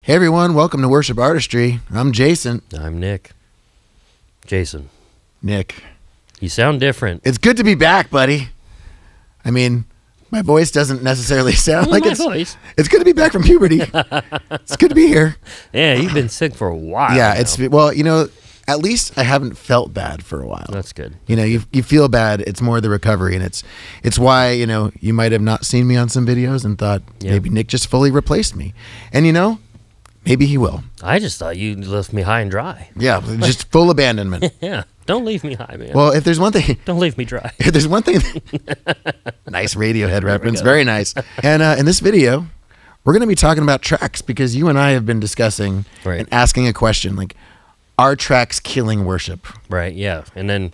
Hey everyone, welcome to Worship Artistry. I'm Jason. I'm Nick. Jason. Nick. You sound different. It's good to be back, buddy. I mean, my voice doesn't necessarily sound like voice. It's good to be back from puberty. It's good to be here. Yeah, you've been sick for a while. Yeah, now. well, at least I haven't felt bad for a while. That's good. You feel bad. It's more the recovery, and it's why you might have not seen me on some videos and thought maybe Nick just fully replaced me, and maybe he will. I just thought you left me high and dry. Yeah, just full abandonment. Yeah, don't leave me high, man. Well, if there's one thing, don't leave me dry. If there's one thing, nice Radiohead reference, very nice. And in this video, we're going to be talking about tracks because you and I have been discussing and asking a question like, are tracks killing worship? Right. Yeah, and then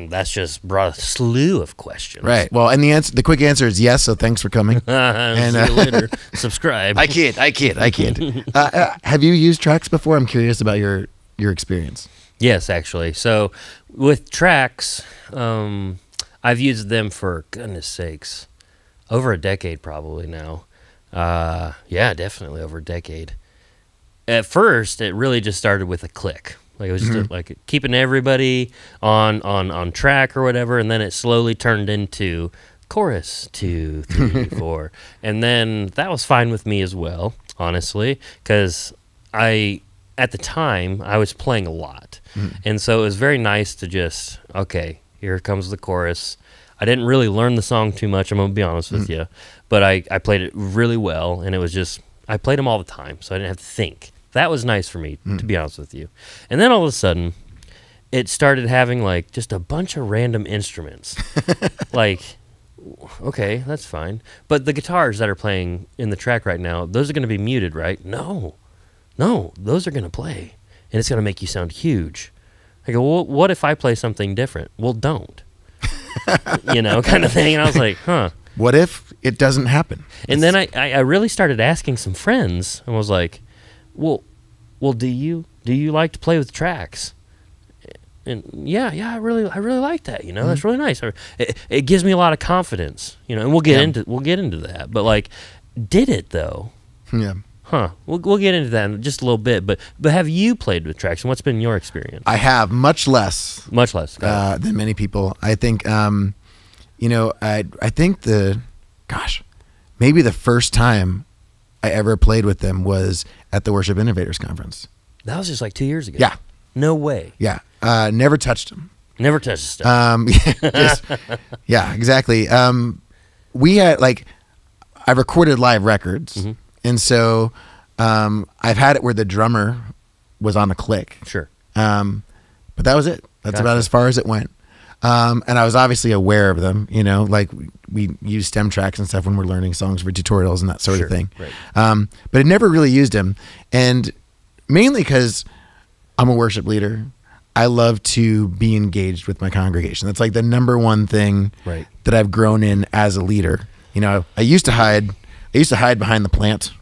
that's just brought a slew of questions. Right. Well, and the quick answer is yes. So thanks for coming. And see you later. Subscribe. I can't. Have you used tracks before? I'm curious about your experience. Yes, actually. So with tracks, I've used them for goodness sakes, over a decade probably now. Yeah, definitely over a decade. At first, it really just started with a click. Like it was just like keeping everybody on track or whatever, and then it slowly turned into chorus 2, 3, 4, and then that was fine with me as well, honestly, because at the time I was playing a lot, and so it was very nice to just here comes the chorus. I didn't really learn the song too much. I'm gonna be honest with you, but I played it really well, and it was just I played them all the time, so I didn't have to think. That was nice for me, to be honest with you. And then all of a sudden, it started having like just a bunch of random instruments. Like, okay, that's fine. But the guitars that are playing in the track right now, those are going to be muted, right? No, those are going to play. And it's going to make you sound huge. I go, well, what if I play something different? Well, don't. Kind of thing. And I was like, huh. What if it doesn't happen? And then I really started asking some friends and was like, well, do you like to play with tracks? And yeah, I really like that. That's really nice. It gives me a lot of confidence. And we'll get into that. But like, did it though? Yeah. Huh. We'll get into that in just a little bit. But have you played with tracks? And what's been your experience? I have much less than many people. I think I think maybe the first time I ever played with them was at the Worship Innovators Conference. That was just like 2 years ago. Yeah. No way. Yeah. Never touched them. Never touched stuff. Yeah, exactly. We had I recorded live records, and so I've had it where the drummer was on a click. Sure. But that was it. That's about as far as it went. And I was obviously aware of them, like we use stem tracks and stuff when we're learning songs for tutorials and that sort of thing. Right. But I never really used them. And mainly because I'm a worship leader, I love to be engaged with my congregation. That's like the number one thing that I've grown in as a leader. I used to hide behind the plant.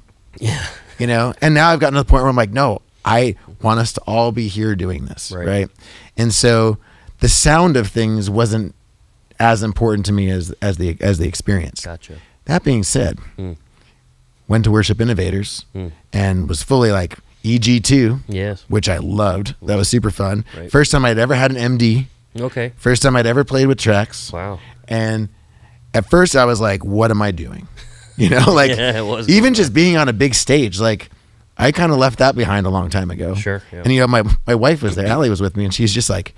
Yeah. And now I've gotten to the point where I'm like, no, I want us to all be here doing this. Right. And so the sound of things wasn't as important to me as the experience. Gotcha. That being said, went to Worship Innovators and was fully like EG2, yes, which I loved. That was super fun. Right. First time I'd ever had an MD. Okay. First time I'd ever played with tracks. Wow. And at first I was like, what am I doing? Yeah, it was even just being on a big stage, like I kind of left that behind a long time ago. Sure. Yeah. And my wife was there, Allie was with me, and she's just like,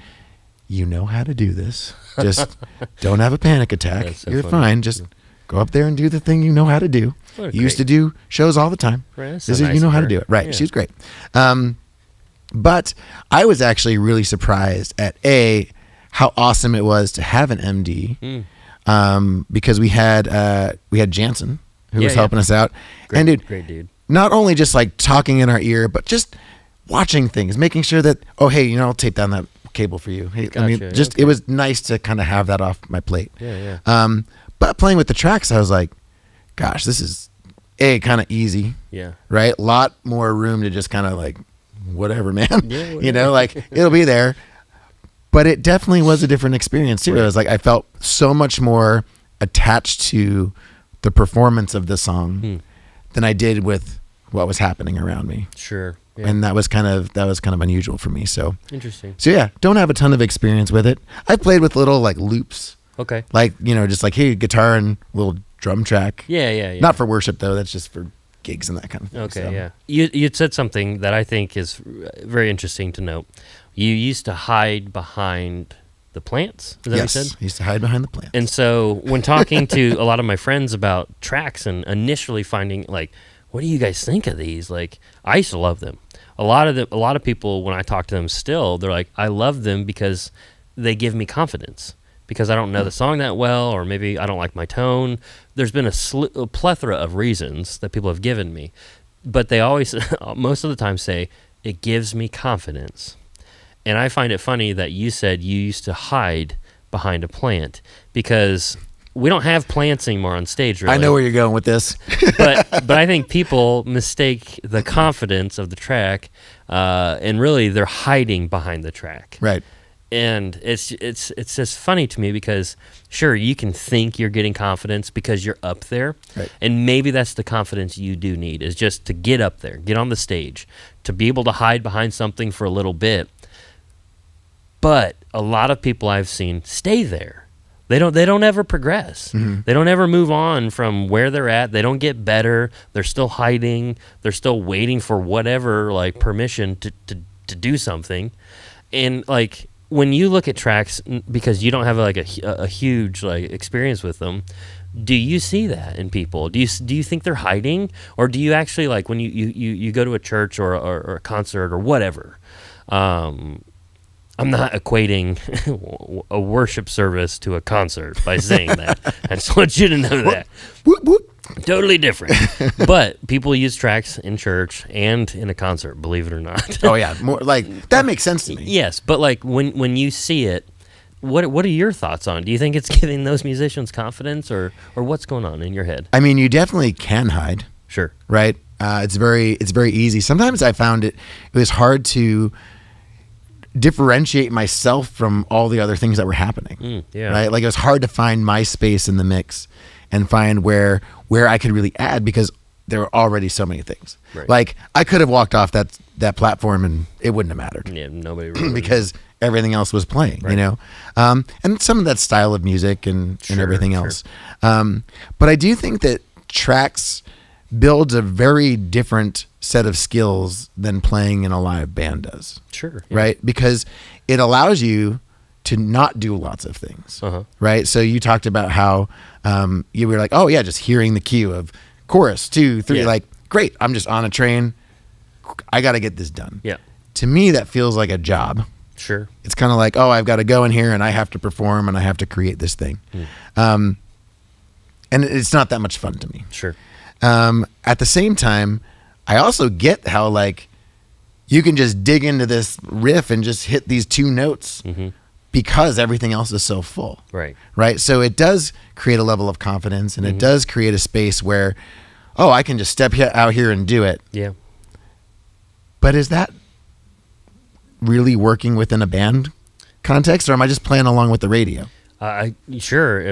you know how to do this. Just don't have a panic attack. So You're funny. fine. Just go up there and do the thing you know how to do. You used to do shows all the time. Right, this is you know how to do it. Right. Yeah. She was great. But I was actually really surprised at how awesome it was to have an MD. Because we had Jansen who was helping us out. Great dude. Not only just like talking in our ear, but just watching things, making sure that, oh, hey, I'll tape down that cable for you. Hey, Gotcha. It was nice to kind of have that off my plate. Yeah. But playing with the tracks, I was like, gosh, this is kind of easy. Yeah. Right. A lot more room to just kind of like, whatever, man. Yeah, whatever. Like it'll be there. But it definitely was a different experience too. Right. It was like I felt so much more attached to the performance of the song than I did with what was happening around me. Sure. Yeah. And that was kind of unusual for me. So Interesting. So yeah, don't have a ton of experience with it. I've played with little like loops. Okay. Like, just like, hey, guitar and little drum track. Yeah. Not for worship though. That's just for gigs and that kind of thing. Okay, so. yeah. You'd said something that I think is very interesting to note. You used to hide behind the plants. Is that what you said? I used to hide behind the plants. And so when talking to a lot of my friends about tracks and initially finding like, what do you guys think of these? Like, I used to love them. A lot of people, when I talk to them still, they're like, I love them because they give me confidence. Because I don't know the song that well, or maybe I don't like my tone. There's been a plethora of reasons that people have given me. But they always, most of the time say, it gives me confidence. And I find it funny that you said you used to hide behind a plant, because we don't have plants anymore on stage, really. I know where you're going with this. but I think people mistake the confidence of the track, and really they're hiding behind the track. Right. And it's just funny to me, because sure, you can think you're getting confidence because you're up there, right. And maybe that's the confidence you do need, is just to get up there, get on the stage, to be able to hide behind something for a little bit. But a lot of people I've seen stay there. They don't ever progress. Mm-hmm. They don't ever move on from where they're at. They don't get better. They're still hiding. They're still waiting for whatever, like, permission to do something. And like, when you look at tracks, because you don't have like a huge like experience with them, do you see that in people? Do you think they're hiding, or do you actually, like, when you go to a church or a concert or whatever? I'm not equating a worship service to a concert by saying that. I just want you to know that. Whoop, whoop. Totally different. But people use tracks in church and in a concert, believe it or not. Oh yeah, more like that makes sense to me. Yes, but like when you see it, what are your thoughts on it? Do you think it's giving those musicians confidence, or what's going on in your head? I mean, you definitely can hide. Sure. Right? It's very easy. Sometimes I found it was hard to differentiate myself from all the other things that were happening. Yeah. Right? Like, it was hard to find my space in the mix and find where I could really add, because there were already so many things. Right. Like, I could have walked off that platform and it wouldn't have mattered. Yeah, nobody really because everything else was playing, right. And some of that style of music and everything else. But I do think that tracks builds a very different set of skills than playing in a live band does. Sure. Yeah. Right? Because it allows you to not do lots of things. Uh-huh. Right? So you talked about how you were like, oh yeah, just hearing the cue of chorus 2, 3, like, great, I'm just on a train. I got to get this done. Yeah. To me, that feels like a job. Sure. It's kind of like, oh, I've got to go in here and I have to perform and I have to create this thing. And it's not that much fun to me. Sure. At the same time, I also get how, like, you can just dig into this riff and just hit these 2 notes because everything else is so full. Right. Right. So it does create a level of confidence, and it does create a space where, oh, I can just step out here and do it. Yeah. But is that really working within a band context, or am I just playing along with the radio? Sure.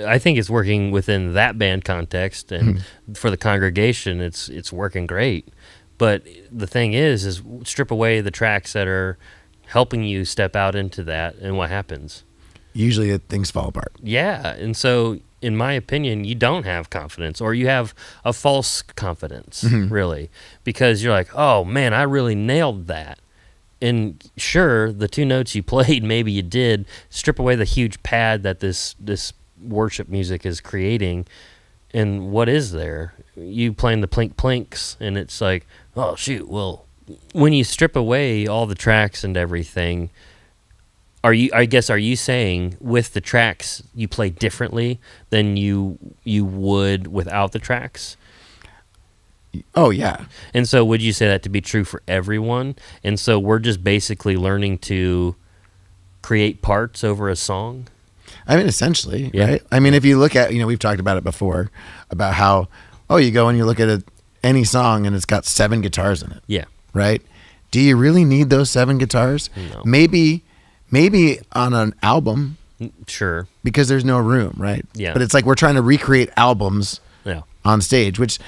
I think it's working within that band context, and for the congregation, it's working great. But the thing is strip away the tracks that are helping you step out into that, and what happens? Usually things fall apart. Yeah, and so in my opinion, you don't have confidence, or you have a false confidence, really, because you're like, oh man, I really nailed that. And sure, the 2 notes you played, maybe you did. Strip away the huge pad that this worship music is creating, and what is there? You playing the plink plinks, and it's like, oh shoot. Well, when you strip away all the tracks and everything, are you saying with the tracks you play differently than you would without the tracks? Oh, yeah. And so would you say that to be true for everyone? And so we're just basically learning to create parts over a song? I mean, essentially, Yeah. right? I mean, if you look at, we've talked about it before, about how, you go and you look at any song and it's got 7 guitars in it. Yeah. Right? Do you really need those 7 guitars? No. Maybe on an album, Sure. because there's no room, right? Yeah. But it's like we're trying to recreate albums Yeah. on stage, which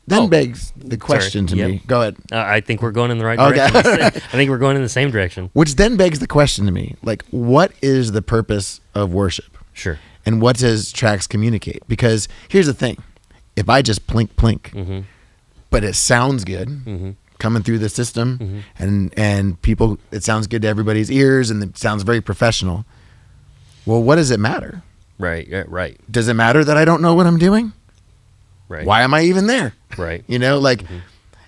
then begs the question to me. Go ahead. I think we're going in the right direction. I think we're going in the same direction. Which then begs the question to me, like, what is the purpose of worship? Sure. And what does tracks communicate? Because here's the thing. If I just plink, plink, but it sounds good coming through the system and people, it sounds good to everybody's ears and it sounds very professional. Well, what does it matter? Right. Right. Does it matter that I don't know what I'm doing? Right. Why am I even there? Right. You know, like,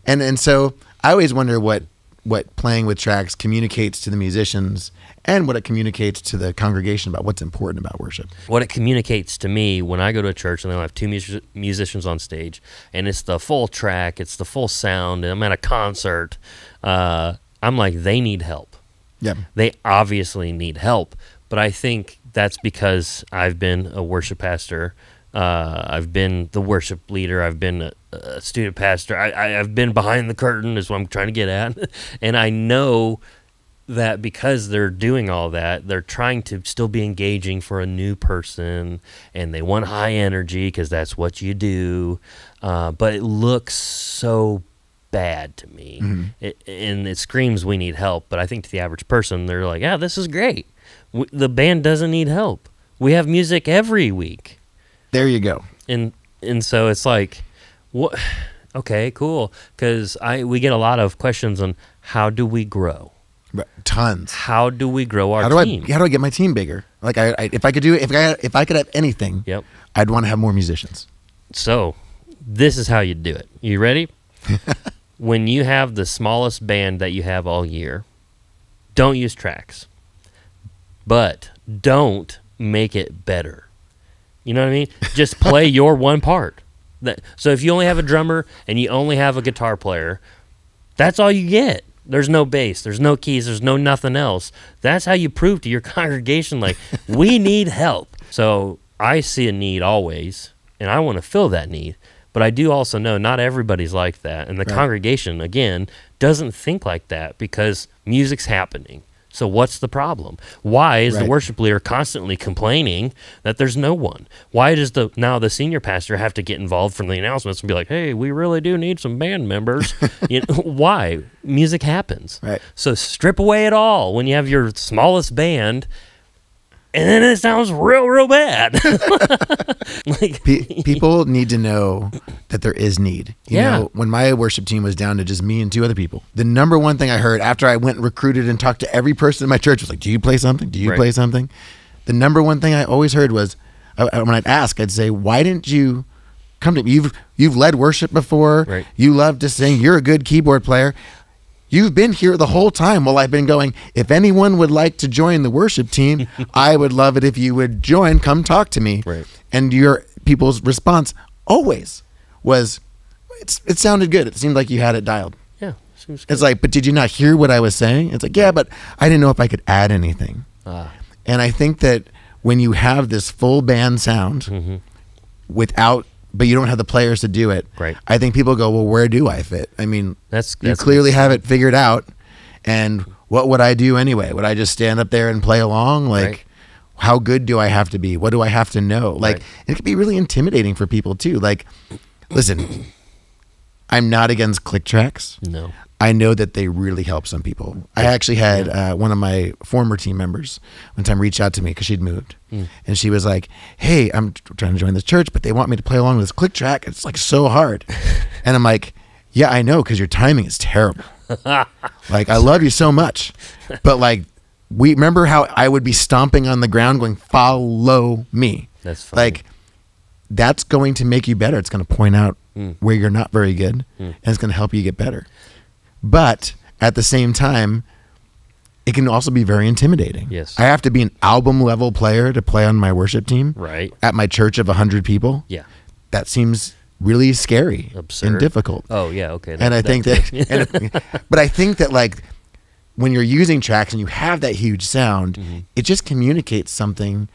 and so I always wonder what playing with tracks communicates to the musicians and what it communicates to the congregation about what's important about worship. What it communicates to me when I go to a church and they'll have two musicians on stage and it's the full track, it's the full sound, and I'm at a concert, I'm like, they need help. Yeah. They obviously need help, but I think that's because I've been a worship pastor. I've been the worship leader. I've been a student pastor. I've been behind the curtain is what I'm trying to get at. And I know that because they're doing all that, they're trying to still be engaging for a new person, and they want high energy because that's what you do. But it looks so bad to me. And it screams we need help. But I think to the average person, they're like, yeah, this is great. The band doesn't need help. We have music every week. There you go. And so it's like, what? Okay, cool. Because we get a lot of questions on how do we grow. Tons. How do we grow our team? How do I get my team bigger? Like, if I could do, if I could have anything, I'd want to have more musicians. So, this is how you do it. You ready? When you have the smallest band that you have all year, don't use tracks, but don't make it better. You know what I mean? Just play your one part. So if you only have a drummer and you only have a guitar player, that's all you get. There's no bass, there's no keys, there's no nothing else. That's how you prove to your congregation, like, we need help. So I see a need always, and I want to fill that need. But I do also know not everybody's like that. And the congregation, again, doesn't think like that because music's happening. So what's the problem? Why is the worship leader constantly complaining that there's no one? Why does now the senior pastor have to get involved from the announcements and be like, hey, we really do need some band members? Why? Music happens. Right. So strip away it all when you have your smallest band, and then it sounds real, real bad. People need to know that there is need. You know, when my worship team was down to just me and two other people, the number one thing I heard after I went and recruited and talked to every person in my church was like, do you play something? Do you play something? The number one thing I always heard was, when I'd ask, I'd say, why didn't you come to me? You've led worship before. Right. You love to sing. You're a good keyboard player. You've been here the whole time while I've been going, if anyone would like to join the worship team, I would love it if you would join. Come talk to me. Right. And your people's response always was, it sounded good. It seemed like you had it dialed. Yeah. Seems good. It's like, but did you not hear what I was saying? It's like, yeah, but I didn't know if I could add anything. And I think that when you have this full band sound but you don't have the players to do it. Right. I think people go, well, where do I fit? I mean, you clearly have it figured out. And what would I do anyway? Would I just stand up there and play along? Like, how good do I have to be? What do I have to know? Like, it can be really intimidating for people too. Like, listen, I'm not against click tracks. No. I know that they really help some people. I actually had one of my former team members one time reach out to me because she'd moved. And she was like, hey, I'm trying to join this church, but they want me to play along with this click track. It's like so hard. And I'm like, yeah, I know, because your timing is terrible. Like, I love you so much. But like, we remember how I would be stomping on the ground going, follow me. That's funny. Like, that's going to make you better. It's going to point out where you're not very good, and it's going to help you get better. But at the same time, it can also be very intimidating. Yes. I have to be an album level player to play on my worship team. Right. At my church of 100 people. Yeah. That seems really scary. Absurd. And difficult. Oh yeah. Okay. And I think that, but I think that like when you're using tracks and you have that huge sound, it just communicates something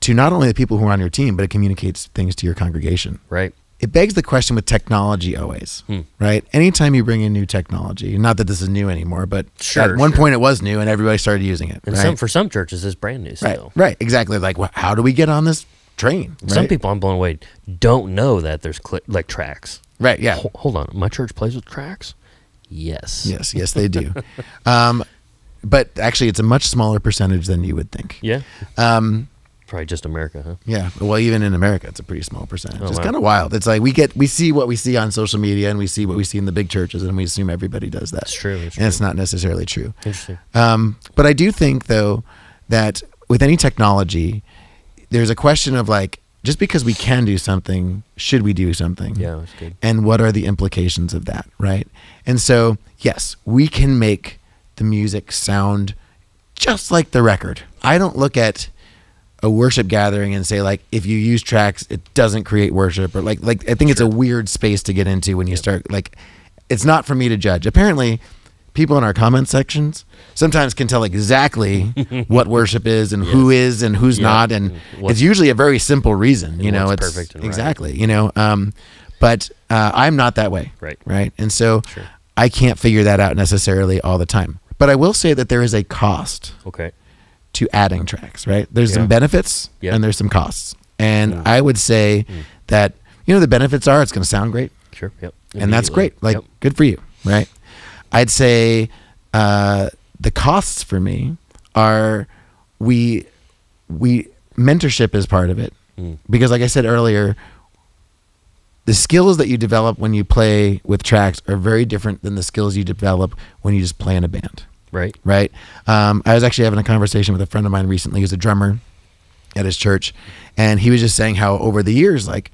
to not only the people who are on your team, but it communicates things to your congregation. Right. It begs the question with technology always, right? Anytime you bring in new technology, not that this is new anymore, but at one point it was new and everybody started using it. And for some churches, it's brand new still. Right, exactly. Like, how do we get on this train? Right? Some people, I'm blown away, don't know that there's tracks. Right. Yeah. Hold on. My church plays with tracks? Yes. Yes, they do. But actually, it's a much smaller percentage than you would think. Yeah. Probably just America, huh? Yeah. Well, even in America, it's a pretty small percentage. Oh, It's wow. kind of wild. It's like we see what we see on social media, and we see what we see in the big churches, and we assume everybody does that. That's true. That's And it's true. not necessarily true. Interesting. But I do think, though, that with any technology, there's a question of like, just because we can do something, should we do something? Yeah, that's good. And what are the implications of that, right? And so, yes, we can make the music sound just like the record. I don't look at a worship gathering and say, like, if you use tracks, it doesn't create worship, or like I think it's a weird space to get into when you start, like, it's not for me to judge. Apparently, people in our comment sections sometimes can tell exactly what worship is and who is and who's not, and it's usually a very simple reason, you know. It's perfect and exactly, you know. But I'm not that way, right? And so I can't figure that out necessarily all the time. But I will say that there is a cost to adding tracks, right? There's some benefits and there's some costs. And I would say that, you know, the benefits are it's going to sound great. Sure. Yep. And that's great. Like, good for you, right? I'd say the costs for me are mentorship is part of it. Because like I said earlier, the skills that you develop when you play with tracks are very different than the skills you develop when you just play in a band. Right. I was actually having a conversation with a friend of mine recently who's a drummer at his church, and he was just saying how over the years, like,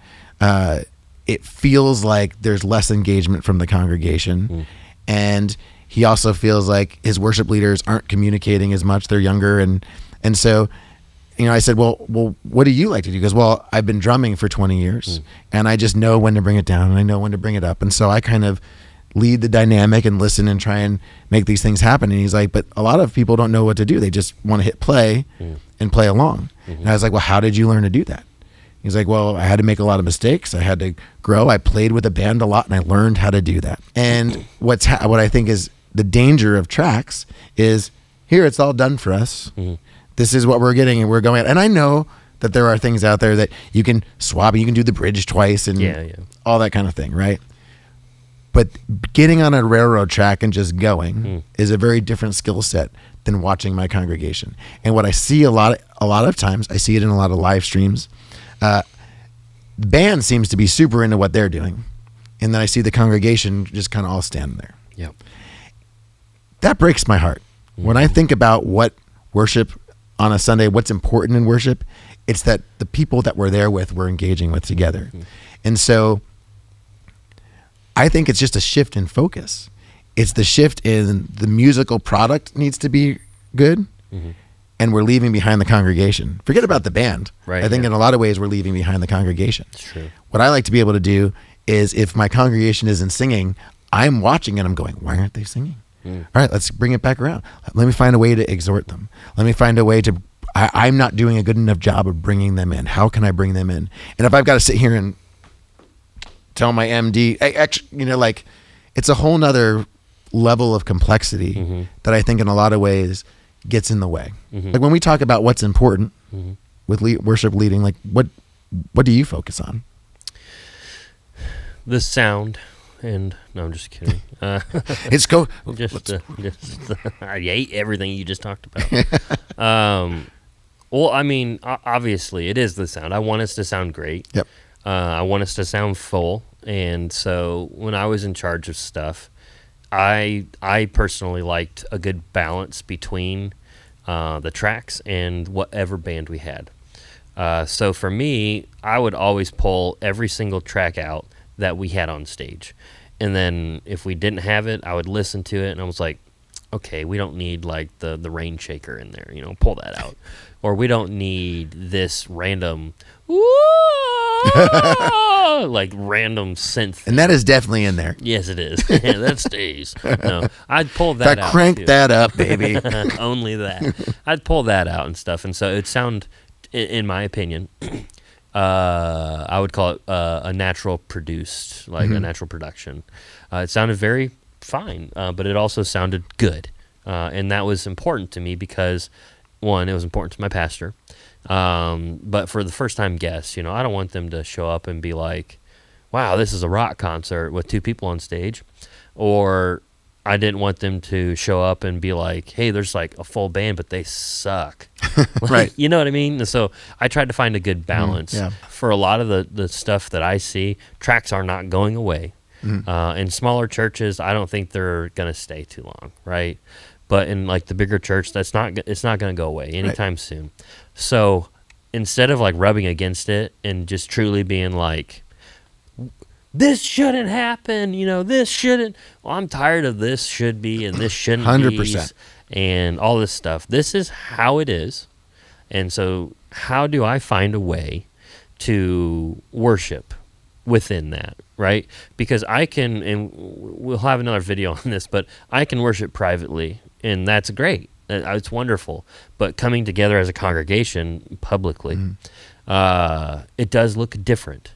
it feels like there's less engagement from the congregation, and he also feels like his worship leaders aren't communicating as much. They're younger, and so, you know, I said, well, what do you like to do? He goes, well, I've been drumming for 20 years, and I just know when to bring it down, and I know when to bring it up, and so I kind of lead the dynamic and listen and try and make these things happen. And he's like, but a lot of people don't know what to do. They just want to hit play and play along. And I was like, well, how did you learn to do that? He's like, well, I had to make a lot of mistakes. I had to grow. I played with a band a lot, and I learned how to do that. And what I think is the danger of tracks is, here, it's all done for us. This is what we're getting, and we're going. And I know that there are things out there that you can swap, and you can do the bridge twice and all that kind of thing, right? But getting on a railroad track and just going is a very different skill set than watching my congregation. And what I see a lot of times, I see it in a lot of live streams. The band seems to be super into what they're doing, and then I see the congregation just kind of all standing there. Yep. That breaks my heart. When I think about what worship on a Sunday, what's important in worship, it's that the people that we're there with, we're engaging with together. And so I think it's just a shift in focus. It's the shift in the musical product needs to be good, and we're leaving behind the congregation. Forget about the band. I think in a lot of ways we're leaving behind the congregation. That's true. What I like to be able to do is, if my congregation isn't singing, I'm watching and I'm going, why aren't they singing? All right, let's bring it back around. Let me find a way to exhort them. Let me find a way to, I'm not doing a good enough job of bringing them in. How can I bring them in? And if I've got to sit here and tell my MD, actually, you know, like, it's a whole nother level of complexity that I think in a lot of ways gets in the way. Like, when we talk about what's important with worship leading, like, what do you focus on? The sound. And no, I'm just kidding. It's go. I hate everything you just talked about. Well, I mean, obviously, it is the sound. I want us to sound great. Yep. I want us to sound full. And so when I was in charge of stuff, I personally liked a good balance between the tracks and whatever band we had. So for me, I would always pull every single track out that we had on stage. And then if we didn't have it, I would listen to it, and I was like, okay, we don't need like the rain shaker in there, you know, pull that out. Or we don't need this random like random synth. And that is definitely in there. Yes, it is. That stays. No, I'd pull that out. Crank that up, baby. Only that. I'd pull that out and stuff. And so it'd sound, in my opinion, I would call it a natural produced, like a natural production. It sounded very fine, but it also sounded good. And that was important to me because, one, it was important to my pastor. But for the first-time guests, you know, I don't want them to show up and be like, wow, this is a rock concert with 2 people on stage, or I didn't want them to show up and be like, hey, there's like a full band, but they suck. Like, right. You know what I mean? And so I tried to find a good balance. Yeah. For a lot of the stuff that I see, tracks are not going away. In smaller churches, I don't think they're going to stay too long, right? But in like the bigger church, it's not going to go away anytime soon. So instead of like rubbing against it and just truly being like, this shouldn't happen, this shouldn't. Well, I'm tired of this should be and this shouldn't 100%. And all this stuff. This is how it is. And so how do I find a way to worship within that, right? Because I can, and we'll have another video on this, but I can worship privately, and that's great. It's wonderful. But coming together as a congregation publicly, it does look different.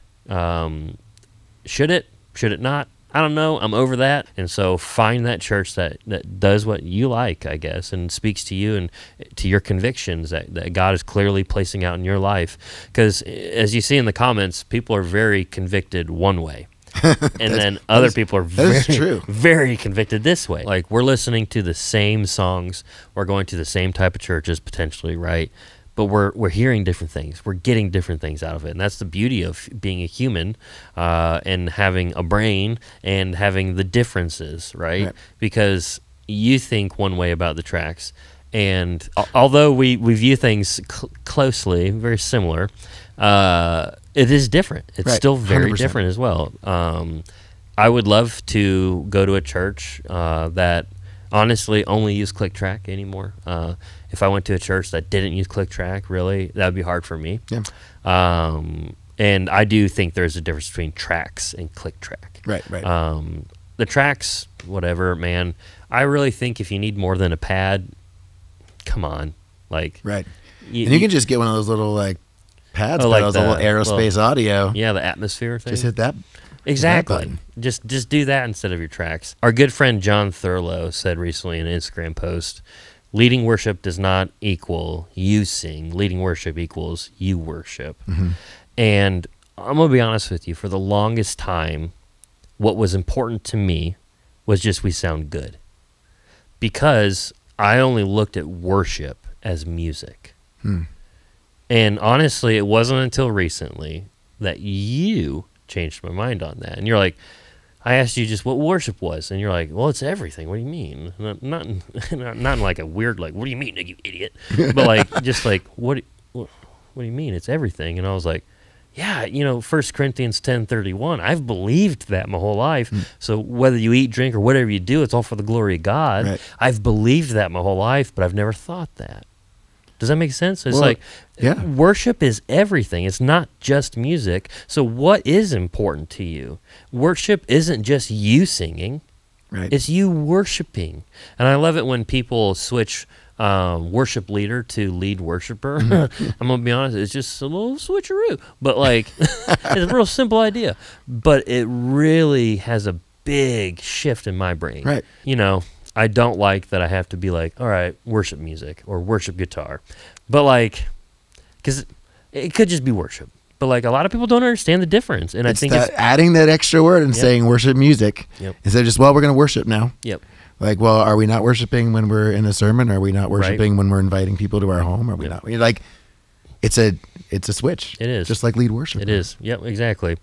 Should it? Should it not? I don't know. I'm over that. And so find that church that does what you like, I guess, and speaks to you and to your convictions that God is clearly placing out in your life. Because as you see in the comments, people are very convicted one way. And then other people are very convicted this way. Like, we're listening to the same songs. We're going to the same type of churches potentially, right? But we're hearing different things. We're getting different things out of it. And that's the beauty of being a human and having a brain and having the differences, right? Because you think one way about the tracks. And although we view things closely, very similar, it is different. It's still very 100%. Different as well. I would love to go to a church that honestly only use click track anymore. If I went to a church that didn't use click track, really, that would be hard for me. Yeah. And I do think there's a difference between tracks and click track. Right. The tracks, whatever, man. I really think if you need more than a pad, come on, like. Right. You can just get one of those little like pads, like those little aerospace audio. Yeah, the atmosphere thing. Just hit that. Exactly. Just do that instead of your tracks. Our good friend John Thurlow said recently in an Instagram post, leading worship does not equal you sing. Leading worship equals you worship. And I'm going to be honest with you, for the longest time, what was important to me was just we sound good. Because I only looked at worship as music. And honestly, it wasn't until recently that you changed my mind on that. And you're like, I asked you just what worship was, and you're like, well, it's everything. What do you mean? Not in like a weird, like, what do you mean, you idiot? But like, just like, what do you mean? It's everything. And I was like, yeah, 1 Corinthians 10:31, I've believed that my whole life. So whether you eat, drink, or whatever you do, it's all for the glory of God. Right. I've believed that my whole life, but I've never thought that. Does that make sense? It's worship is everything. It's not just music. So what is important to you? Worship isn't just you singing. Right. It's you worshiping. And I love it when people switch worship leader to lead worshiper. I'm going to be honest, it's just a little switcheroo. But like, it's a real simple idea. But it really has a big shift in my brain. Right. I don't like that I have to be like, all right, worship music or worship guitar. But like, because it could just be worship. But like, a lot of people don't understand the difference. And I think it's adding that extra word and saying worship music instead of just, well, we're going to worship now. Like, well, are we not worshiping when we're in a sermon? Are we not worshiping when we're inviting people to our home? Are we not? Like, it's a switch. It is. Just like lead worship. It is. Yep, exactly.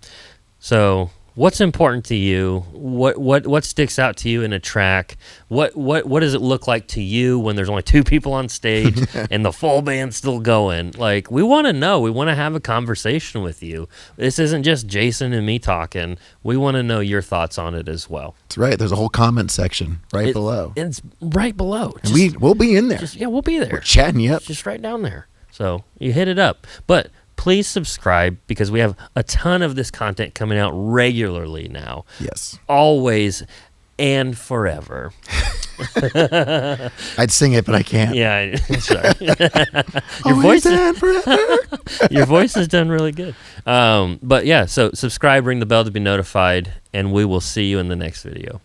So what's important to you? What sticks out to you in a track? What does it look like to you when there's only 2 people on stage and the full band's still going? Like, we want to know. We want to have a conversation with you. This isn't just Jason and me talking. We want to know your thoughts on it as well. That's right. There's a whole comment section below. It's right below. And we'll be in there. We'll be there. We're chatting you up. Just right down there. So you hit it up. But please subscribe, because we have a ton of this content coming out regularly now. Yes. Always and forever. I'd sing it, but I can't. Yeah, sorry. Your voice is done really good. But yeah, so subscribe, ring the bell to be notified, and we will see you in the next video.